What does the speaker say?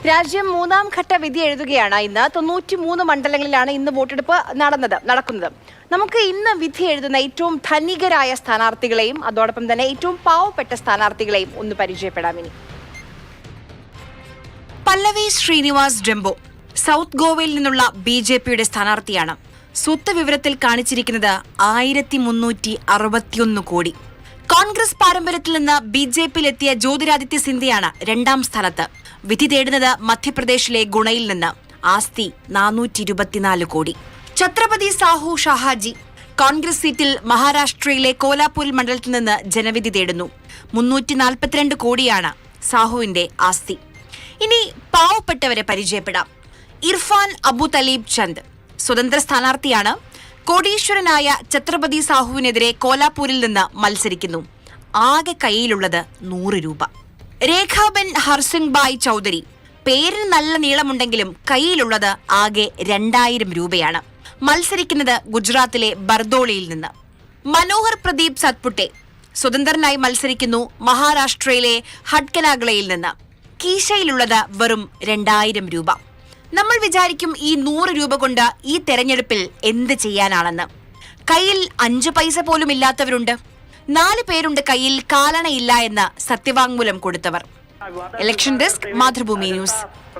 രാജ്യം മൂന്നാം ഘട്ട വിധി എഴുതുകയാണ്. ഇന്ന് 93 മണ്ഡലങ്ങളിലാണ് ഇന്ന് വോട്ടെടുപ്പ് നടക്കുന്നത്. നമുക്ക് ഇന്ന് വിധി എഴുതുന്ന ഏറ്റവും ധനികരായ സ്ഥാനാർത്ഥികളെയും അതോടൊപ്പം തന്നെ ഏറ്റവും പാവപ്പെട്ട സ്ഥാനാർത്ഥികളെയും ഒന്ന് പരിചയപ്പെടാം. ഇനി പല്ലവി ശ്രീനിവാസ് ജംബോ സൗത്ത് ഗോവയിൽ നിന്നുള്ള BJPയുടെ സ്ഥാനാർത്ഥിയാണ്. സ്വത്ത് വിവരത്തിൽ കാണിച്ചിരിക്കുന്നത് 1361 കോടി. കോൺഗ്രസ് പാരമ്പര്യത്തിൽ നിന്ന് BJPയിലെത്തിയ ജ്യോതിരാദിത്യ സിന്ധ്യയാണ് രണ്ടാം സ്ഥാനത്ത്. വിധി തേടുന്നത് മധ്യപ്രദേശിലെ ഗുണയിൽ നിന്ന്. ആസ്തി 424 കോടി. ഛത്രപതി സാഹു ഷാഹാജി കോൺഗ്രസ് സീറ്റിൽ മഹാരാഷ്ട്രയിലെ കോലാപൂർ മണ്ഡലത്തിൽ നിന്ന് ജനവിധി തേടുന്നു. 342 കോടിയാണ് സാഹുവിന്റെ ആസ്തി. ഇനി പാവപ്പെട്ടവരെ പരിചയപ്പെടാം. ഇർഫാൻ അബു തലീബ് ചന്ദ് സ്വതന്ത്ര സ്ഥാനാർത്ഥിയാണ്. കോടീശ്വരനായ ഛത്രപതി സാഹുവിനെതിരെ കോലാപൂരിൽ നിന്ന് മത്സരിക്കുന്നു. ആകെ കയ്യിലുള്ളത് 100 രൂപ. രേഖാബെൻ ഹർസിംഗ് ബായ് ചൌധരി പേരിന് നല്ല നീളമുണ്ടെങ്കിലും കയ്യിലുള്ളത് ആകെ 2000 രൂപയാണ്. മത്സരിക്കുന്നത് ഗുജറാത്തിലെ ബർദോളിയിൽ നിന്ന്. മനോഹർ പ്രദീപ് സത്പുട്ടെ സ്വതന്ത്രനായി മത്സരിക്കുന്നു മഹാരാഷ്ട്രയിലെ ഹഡ്കനാഗളയിൽ നിന്ന്. കീശയിലുള്ളത് വെറും 2000 രൂപ. നമ്മൾ വിചാരിക്കും ഈ 100 രൂപ കൊണ്ട് ഈ തെരഞ്ഞെടുപ്പിൽ എന്ത് ചെയ്യാനാണെന്ന്. കയ്യിൽ 5 പൈസ പോലും ഇല്ലാത്തവരുണ്ട്. 4 പേരുണ്ട് കയ്യിൽ കാലണയില്ല എന്ന് സത്യവാങ്മൂലം കൊടുത്തവർ. Election desk, Mathrubhumi news.